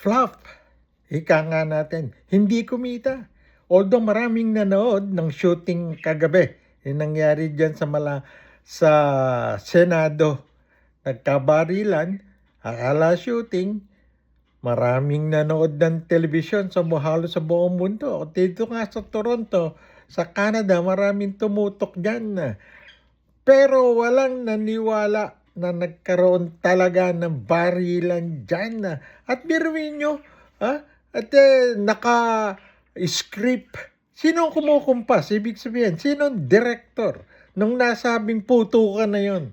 flop. Ika nga natin, hindi kumita. Although maraming nanood ng shooting kagabi, yung nangyari dyan sa Senado, nagkabarilan, akala shooting, maraming nanood ng telebisyon halos sa buong mundo. Dito nga sa Toronto, sa Canada, maraming tumutok dyan. Pero walang naniwala na nagkaroon talaga ng barilan dyan. At biruin nyo, naka-script. Sino ang kumukumpas? Ibig sabihin, sino ang director nung nasabing putukan na yon?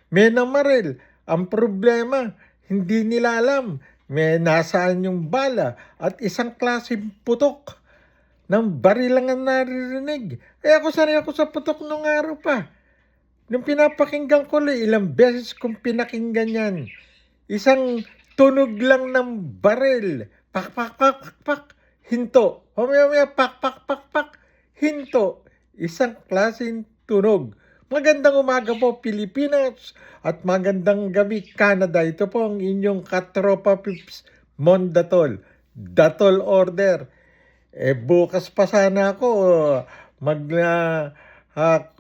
Mena Marel, ang problema, hindi nila alam. May nasaan yung bala at isang klaseng putok ng baril lang ang naririnig. Ako sanay ako sa putok nung araw pa. Nung pinapakinggan ko ilang beses kong pinakinggan yan. Isang tunog lang ng baril. Pak, pak, pak, pak, pak. Hinto. Mamaya, pak, pak, pak, pak. Hinto. Isang klaseng tunog. Magandang umaga po, Pilipinas. At magandang gabi, Canada. Ito po ang inyong katropa pips, Mondatol. Datol order. Bukas pa sana ako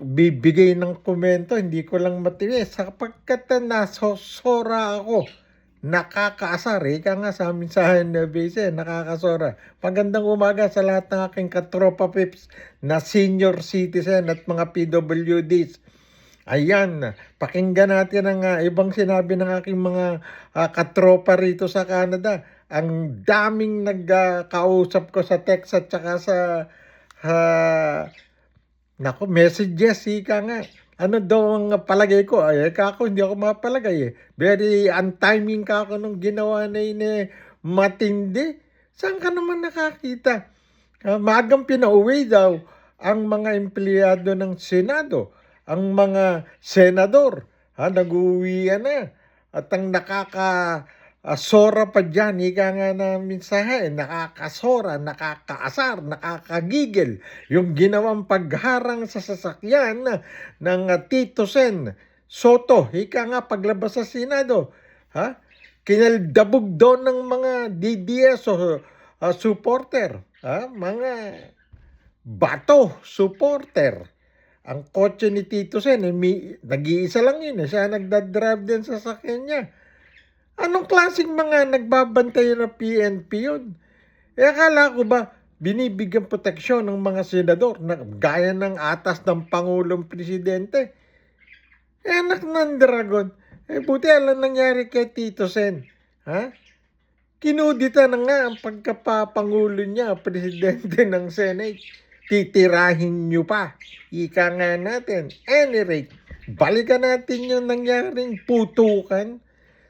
bibigay ng komento, hindi ko lang matiwis. Sapagkat nasosora ako. Nakakaasar. Ika nga sa amin sa NBC, nakakasora. Magandang umaga sa lahat ng aking katropa pips na senior citizen at mga PWDs. Ayan, pakinggan natin ang ibang sinabi ng aking mga katropa rito sa Canada. Ang daming nagkausap ko sa text at saka sa messages, ika nga. Ano daw ang palagay ko? Kako, hindi ako mapalagay. Very untiming ka ako nung ginawa na yun matindi. Saan ka naman nakakita? Maagang pinauwi daw ang mga empleyado ng Senado. Ang mga senador, nag-uwian na. At ang nakakasora pa dyan, ika nga na mensahe, nakakasora, nakakaasar, nakakagigil. Yung ginawang pagharang sa sasakyan ng Tito Sen Soto, ika nga paglabas sa Senado. Kinaldabog doon ng mga DDS o supporter, mga bato supporter. Ang kotse ni Tito Sen, nag-iisa lang yun. Siya nagdadrive din sa sasakyan niya. Anong klaseng mga nagbabantay na PNP yun? Akala ko ba binibigyan proteksyon ng mga senador na gaya ng atas ng Pangulong Presidente? Anak ng dragon. Buti alam nangyari kay Tito Sen. Kinudita na nga ang pagkapapangulo niya, Presidente ng Senate. Titirahin nyo pa. Ika nga natin. Any rate, balikan natin yung nangyaring putukan.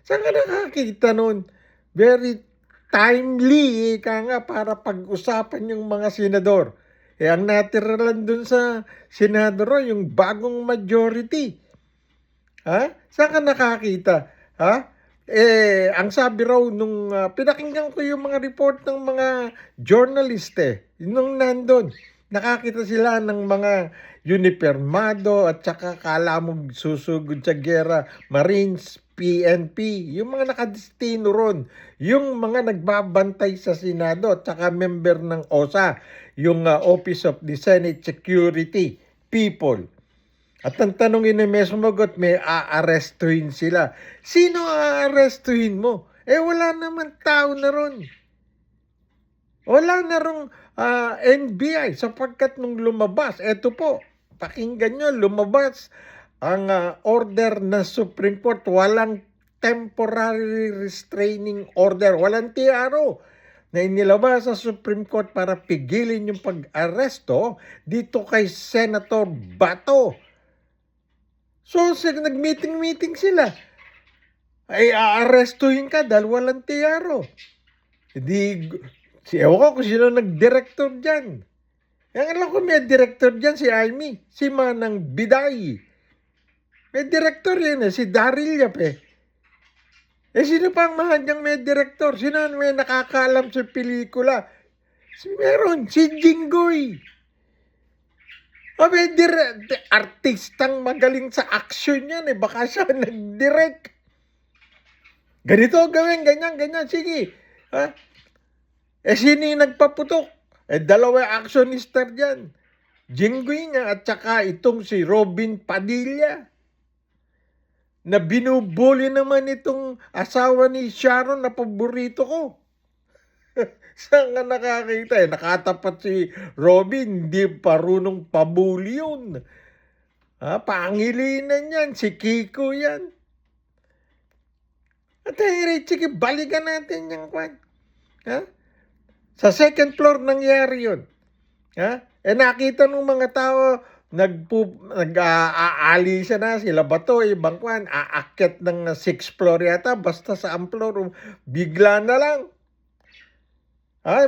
Saan ka nakakita nun? Very timely, ika nga, para pag-usapan yung mga senador. Ang natira lang dun sa senador, yung bagong majority. Saan ka nakakita? Ang sabi raw nung pinakinggan ko yung mga report ng mga journalist nung nandun. Nakakita sila ng mga unipermado at saka kala mo susugod sa gera, Marines, PNP, yung mga nakadestino ron, yung mga nagbabantay sa Senado at saka member ng OSA, yung Office of the Senate Security People. At ang tanongin ni Mesmogot, may aarestuhin sila. Sino aarestuhin mo? Wala naman tao na ron. Wala na rong NBI sapagkat nung lumabas, eto po, pakinggan nyo, lumabas ang order ng Supreme Court, walang temporary restraining order, walang TRO na inilabas sa Supreme Court para pigilin yung pag-aresto dito kay Senator Bato. So, nag-meeting sila. Aarestuhin ka dahil walang TRO. Ewan ko kung sino nag-director dyan. Ang alam ko may director dyan si Amy, si Manang Biday. May director yan si Daryl Yap sino pa ang mahadyang may director? Sino may nakakaalam sa pelikula? Meron, si Jinggoy. May artistang magaling sa action yan baka siya nag-direct. Ganito gawin, ganyan, sige. Ha? Sino yung nagpaputok? Dalawa actionista dyan. Jinggoy nga at saka itong si Robin Padilla na binubuli naman itong asawa ni Sharon na paborito ko. Saan ka nakakita? Nakatapat si Robin, hindi parunong pabuli yun. Pangilinan yan, si Kiko yan. At sige, balikan natin yung kwan. Sa second floor nangyari yun. Nakita ng mga tao, nag-aalisa na sila ba to, ibang kwan, aakyat ng 6th floor yata, basta sa floor, bigla na lang.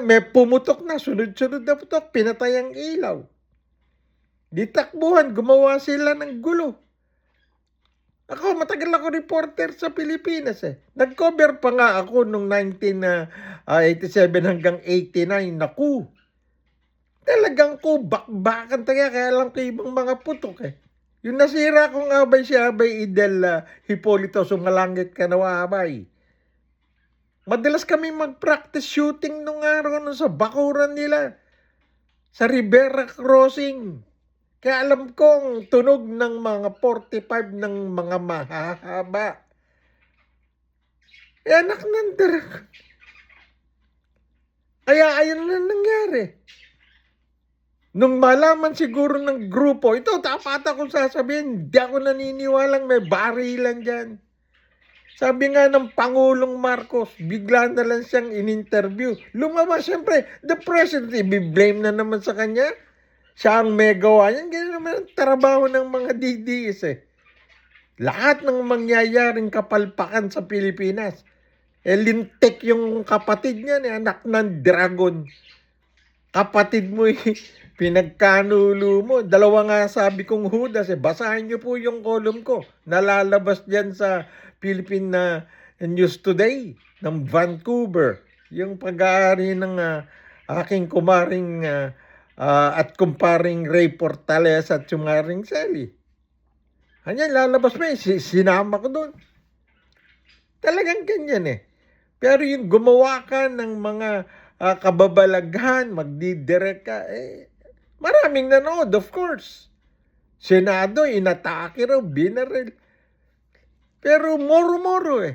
May pumutok na, sunod-sunod na putok, pinatay ang ilaw. Di takbuhan, gumawa sila ng gulo. Ako, matagal ako reporter sa Pilipinas Nag-cover pa nga ako nung 1987 hanggang 89. Naku, talagang ko, bakbakan taga, kaya lang ko ibang mga putok Yung nasira kong abay si Abay Idel Hipolito, sumalangit ka na abay. Madalas kami mag-practice shooting nung araw sa bakuran nila. Sa Rivera Crossing. Kaya alam kong tunog ng mga 45 ng mga mahahaba. Anak ng dragon. Kaya ayun na nangyari. Nung malaman siguro ng grupo, ito dapat akong sasabihin, hindi ako naniniwalang may barilan dyan. Sabi nga ng Pangulong Marcos, bigla na lang siyang in-interview. Lumabas, siyempre, the president, i-blame na naman sa kanya. Siya ang may gawa yan. Ganyan naman ang trabaho ng mga DDS Lahat ng mangyayaring kapalpakan sa Pilipinas. Lintik yung kapatid niya, anak ng dragon. Kapatid mo, pinagkanulo mo. Dalawa nga sabi kong Judas basahin niyo po yung column ko. Nalalabas dyan sa Philippine News Today ng Vancouver. Yung pag-aari ng aking kumaring at kumparing Ray Portales at sumaring Sally. Hanyan, lalabas mo sinama ko doon. Talagang ganyan Pero yung gumawa ka ng mga kababalaghan, magdidirect ka, maraming nanood, of course. Senado, inatake raw, binaril. Pero moro-moro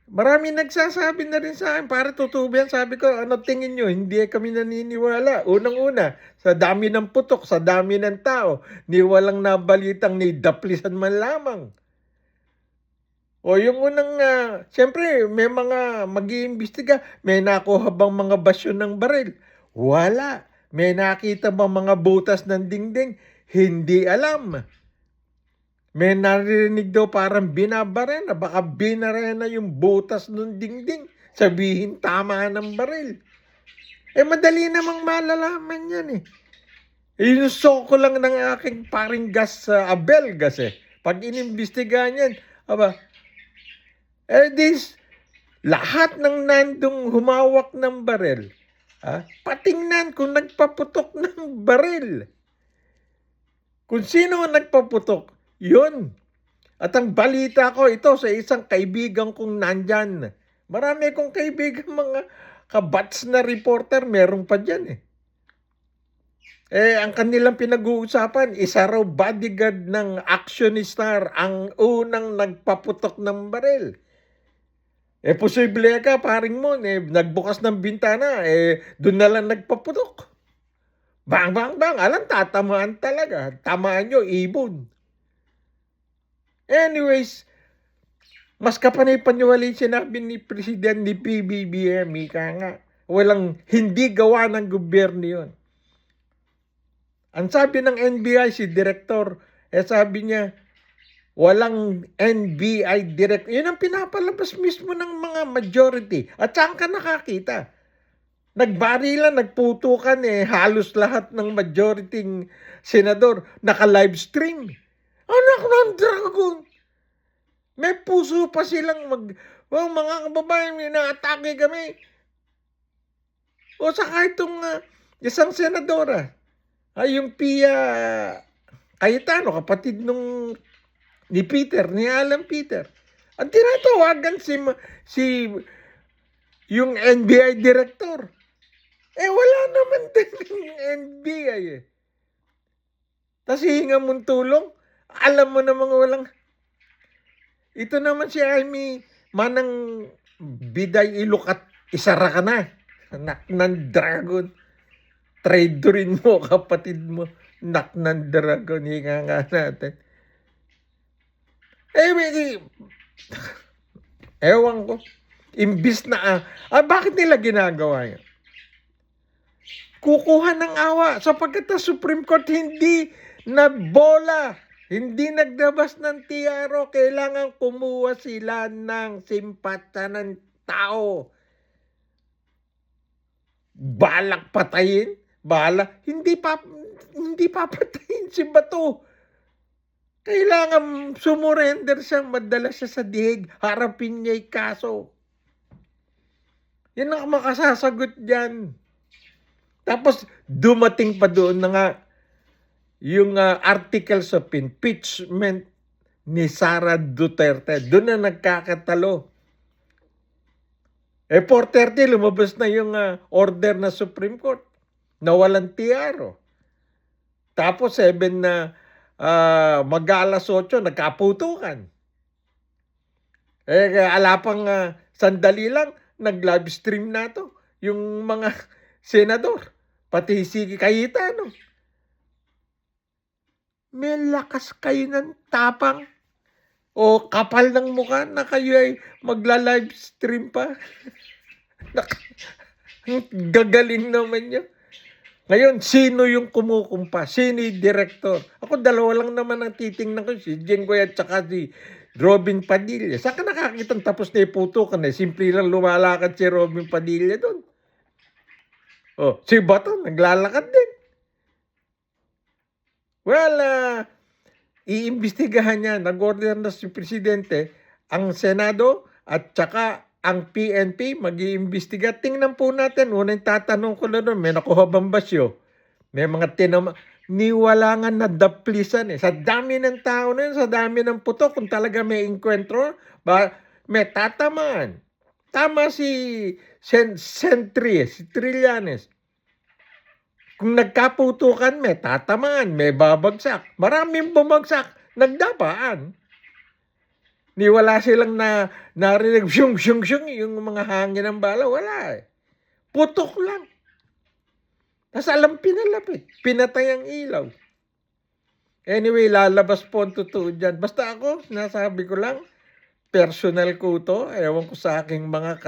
Marami nagsasabi na rin sa akin, para totoo yan. Sabi ko, ano tingin nyo? Hindi kami naniniwala. Unang-una, sa dami ng putok, sa dami ng tao, ni walang nabalitang ni daplisan man lamang. O yung unang, siyempre, may mga mag-iimbestiga, may nakuha bang mga basyo ng baril? Wala. May nakita bang mga butas ng dingding? Hindi alam. May naririnig daw parang binabarena, baka binarena yung butas ng dingding. Sabihin tama ng baril. Madali namang malalaman yan Inuso ko lang ng aking paring gas sa Abel gas Pag inimbestigahan yan, lahat ng nandong humawak ng baril, patingnan kung nagpaputok ng baril. Kung sino ang nagpaputok, yun. At ang balita ko ito sa isang kaibigan kong nandyan. Marami kong kaibigan, mga kabats na reporter, meron pa dyan ang kanilang pinag-uusapan, isa raw bodyguard ng actionista ang unang nagpaputok ng baril. Posible ka, paring mo, nagbukas ng bintana, doon na lang nagpaputok. Bang, bang, bang, alam, tatamaan talaga. Tamaan nyo, ibon. Anyways, mas kapanay-paniwalay sinabi ni President ni PBBM, nga, walang hindi gawa ng gobyerno yun. Ang sabi ng NBI, si Director, sabi niya, walang NBI Director. Yun ang pinapalabas mismo ng mga majority. At saan ka nakakita? Nagbarilan, nagputukan halos lahat ng majority senador naka-livestream. Anak ng dragon. May puso pa silang mga kababayan, inaatake kami. O saka itong isang senadora, yung Pia Cayetano, kapatid ni Peter, ni Alan Peter. Ang tinatawagan si yung NBI director. Wala naman din yung NBI eh. Tapos hihinga mong tulong. Alam mo namang walang... Ito naman si Amy, manang biday ilukat, isara ka na. Anak ng dragon. Traidorin mo, kapatid mo. Anak ng dragon, hinga nga natin. Ewan ko. Imbis na, bakit nila ginagawa yan? Kukuha ng awa sapagkat ang Supreme Court hindi nagbola, hindi nagdabas ng tiyaro, kailangan kumuha sila ng simpatya ng tao. Balak patayin, hindi papatayin si Bato. Kailangan sumurrender siyang madala siya sa dihig, harapin niya yung kaso. Yan ang makasasagot dyan. Tapos dumating pa doon na nga yung articles of impeachment ni Sara Duterte. Doon na nagkakatalo. 4:30 lumabas na yung order na Supreme Court na walang tiyaro. Tapos 7 na mag-alas 8 nagkaputukan. Alapang sandali lang nag-live stream na to yung mga senador. Pati si Cayetano. May lakas kayo ng tapang o kapal ng mukha na kayo ay magla-live stream pa. Gagaling naman nyo. Ngayon, sino yung kumukumpa? Sino yung director? Ako, dalawa lang naman ang titingnan ko. Si Jenggoy at saka si Robin Padilla. Saan ka nakakita tapos na iputukan eh? Simple lang lumalakad si Robin Padilla doon. Si Bato, naglalakad din. Well, iimbestigahan niya. Nag-order na si Presidente, ang Senado at saka ang PNP mag-iimbestiga. Tingnan po natin. Unang tatanong ko na doon, may nakuha bang basyo? May mga niwala nga na daplisan eh. Sa dami ng tao na yun, sa dami ng puto, kung talaga may enkwentro, may tatamaan. Tama si si Trillanes. Kung nagkaputukan, may tatamaan, may babagsak. Maraming bumagsak, nagdapaan. Wala silang narinig, syung, yung mga hangin ng bala, wala eh. Putok lang. Tapos alam pinalapit, pinatay ang ilaw. Anyway, lalabas po ang totoo dyan. Basta ako, sinasabi ko lang, personal ko to, ewan ko sa aking mga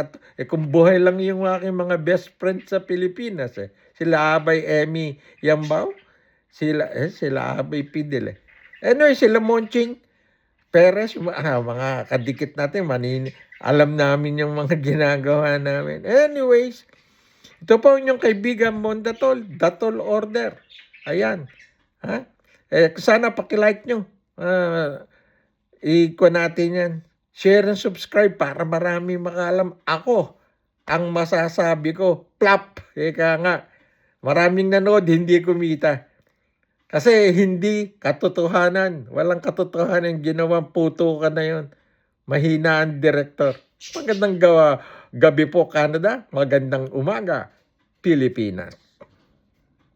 kung buhay lang yung aking mga best friends sa Pilipinas eh. Sila Abay Emmy Yambao, sila Abay Pidel eh. Anyway, sila Monching Perez, mga kadikit natin, alam namin yung mga ginagawa namin. Anyways, ito po inyong kaibigan Mon Datol Order. Ayan. Sana pakilike nyo. Iko natin yan. Share and subscribe para marami makalam. Ako, ang masasabi ko, plop. Ika nga, maraming nanood, hindi kumita. Kasi hindi katotohanan. Walang katotohanan ginawang putukan na yun. Mahina ang director. Magandang gabi po, Canada. Magandang umaga, Pilipinas.